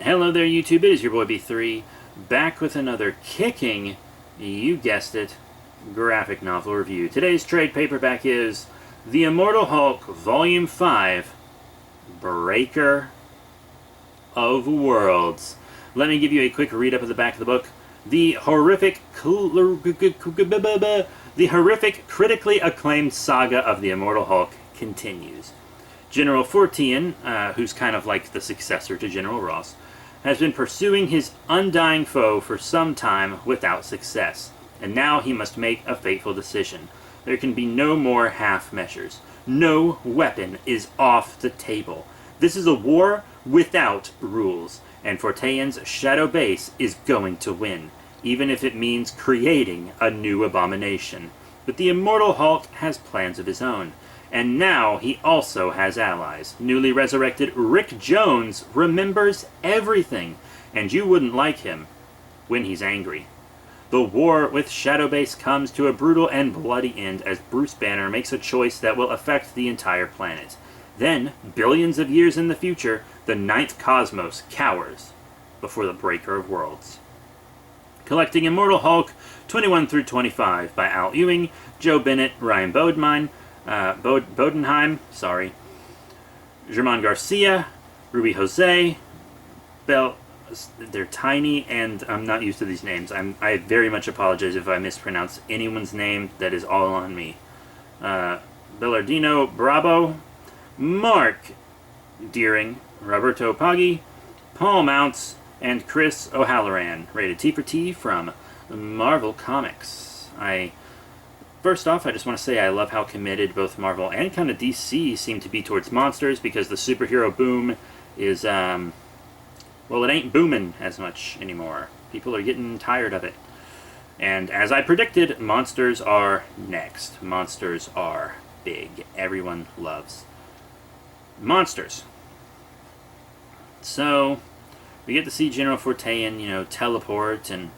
Hello there, YouTube. It is your boy B3, back with another kicking, you guessed it, graphic novel review. Today's trade paperback is The Immortal Hulk, Volume 5, Breaker of Worlds. Let me give you a quick read-up of the back of the book. The horrific, critically acclaimed saga of the Immortal Hulk continues. General Fortean, who's kind of like the successor to General Ross, has been pursuing his undying foe for some time without success, and now he must make a fateful decision. There can be no more half measures. No weapon is off the table. This is a war without rules, and Fortean's Shadow Base is going to win, even if it means creating a new abomination. But the Immortal Hulk has plans of his own. And now he also has allies. Newly resurrected Rick Jones remembers everything, and you wouldn't like him when he's angry. The war with Shadowbase comes to a brutal and bloody end as Bruce Banner makes a choice that will affect the entire planet. Then, billions of years in the future, the Ninth Cosmos cowers before the Breaker of Worlds. Collecting Immortal Hulk 21 through 25 by Al Ewing, Joe Bennett, Ryan Bodenheim, German Garcia, Ruby Jose, they're tiny, and I'm not used to these names. I very much apologize if I mispronounce anyone's name. That is all on me. Bellardino Bravo, Mark Deering, Roberto Paggi, Paul Mounts, and Chris O'Halloran. Rated T for T from Marvel Comics. First off, I just want to say I love how committed both Marvel and kind of DC seem to be towards monsters, because the superhero boom is, well, it ain't booming as much anymore. People are getting tired of it. And as I predicted, monsters are next. Monsters are big. Everyone loves monsters. So, we get to see General Fortean, teleport and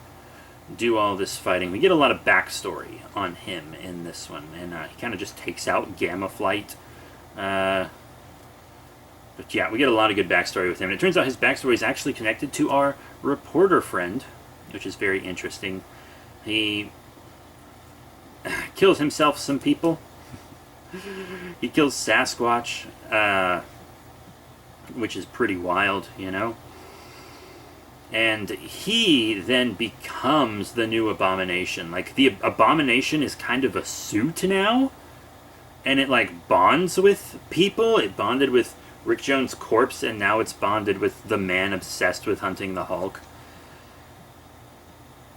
do all this fighting. We get a lot of backstory on him in this one, and he kind of just takes out Gamma Flight. But yeah, we get a lot of good backstory with him. And it turns out his backstory is actually connected to our reporter friend, which is very interesting. He kills himself some people. He kills Sasquatch, which is pretty wild, And he then becomes the new Abomination. Like, the Abomination is kind of a suit now, and it, bonds with people. It bonded with Rick Jones' corpse, and now it's bonded with the man obsessed with hunting the Hulk.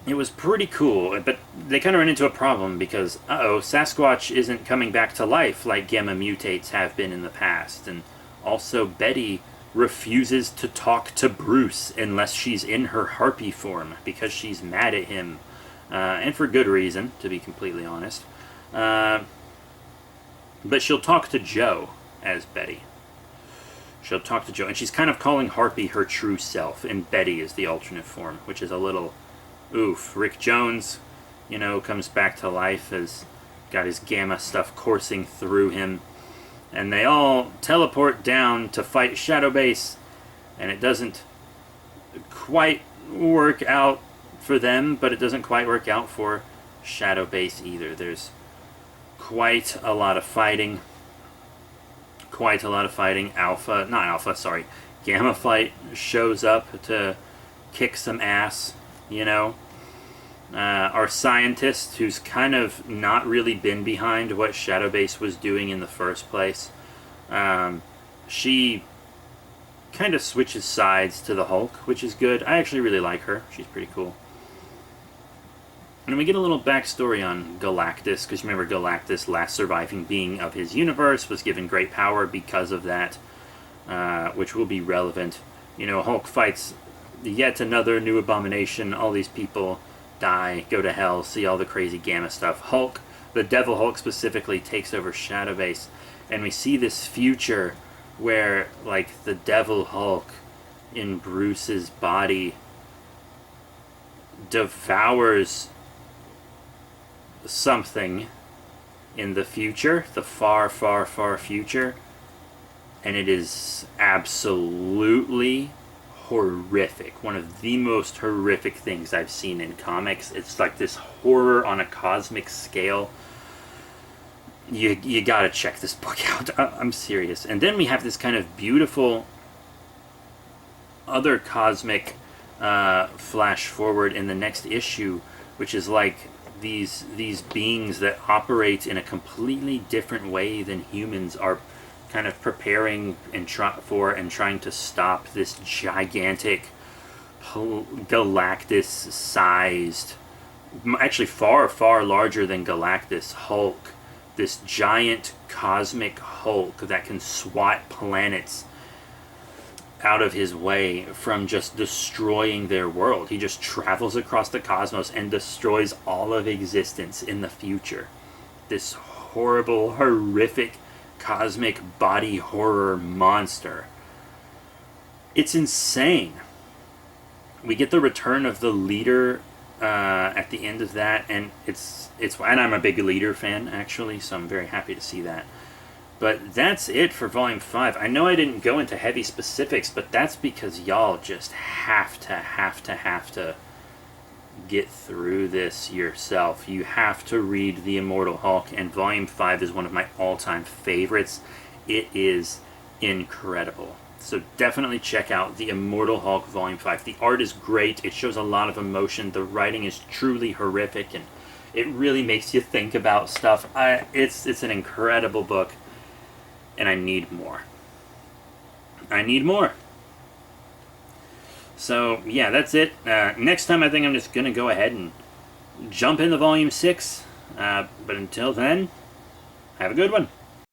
It was pretty cool, but they kind of ran into a problem because, Sasquatch isn't coming back to life like Gamma Mutates have been in the past, and also Betty refuses to talk to Bruce unless she's in her harpy form because she's mad at him, and for good reason, to be completely honest. But she'll talk to Joe as Betty. She'll talk to Joe, and she's kind of calling Harpy her true self, and Betty is the alternate form, which is a little oof. Rick Jones, comes back to life, has got his gamma stuff coursing through him, and they all teleport down to fight Shadowbase, and it doesn't quite work out for them, but it doesn't quite work out for Shadowbase either. There's quite a lot of fighting. Gamma Flight shows up to kick some ass, Our scientist, who's kind of not really been behind what Shadowbase was doing in the first place, she kind of switches sides to the Hulk, which is good. I actually really like her. She's pretty cool. And we get a little backstory on Galactus, because remember, Galactus, last surviving being of his universe, was given great power because of that, which will be relevant. Hulk fights yet another new abomination. All these people die, go to hell, see all the crazy gamma stuff. Hulk, the Devil Hulk specifically, takes over Shadowbase, and we see this future where, the Devil Hulk in Bruce's body devours something in the future, the far, far, far future, and it is absolutely horrific. One of the most horrific things I've seen in comics. It's like this horror on a cosmic scale. You gotta check this book out. I'm serious. And then we have this kind of beautiful other cosmic flash forward in the next issue, which is like these beings that operate in a completely different way than humans are, kind of preparing and trying to stop this gigantic Galactus-sized, actually far larger than Galactus, Hulk. This giant cosmic Hulk that can swat planets out of his way from just destroying their world. He just travels across the cosmos and destroys all of existence in the future. This horrible, horrific, cosmic body horror monster. It's insane. We get the return of the leader at the end of that, and and I'm a big leader fan, actually, so I'm very happy to see that. But that's it for Volume 5. I know I didn't go into heavy specifics, but that's because y'all just have to get through this yourself. You have to read The Immortal Hulk, and Volume 5 is one of my all-time favorites. It is incredible. So definitely check out The Immortal Hulk Volume 5. The art is great. It shows a lot of emotion. The writing is truly horrific, and it really makes you think about stuff. It's an incredible book. And I need more. I need more. So, yeah, that's it. Next time I think I'm just going to go ahead and jump into Volume 6. But until then, have a good one.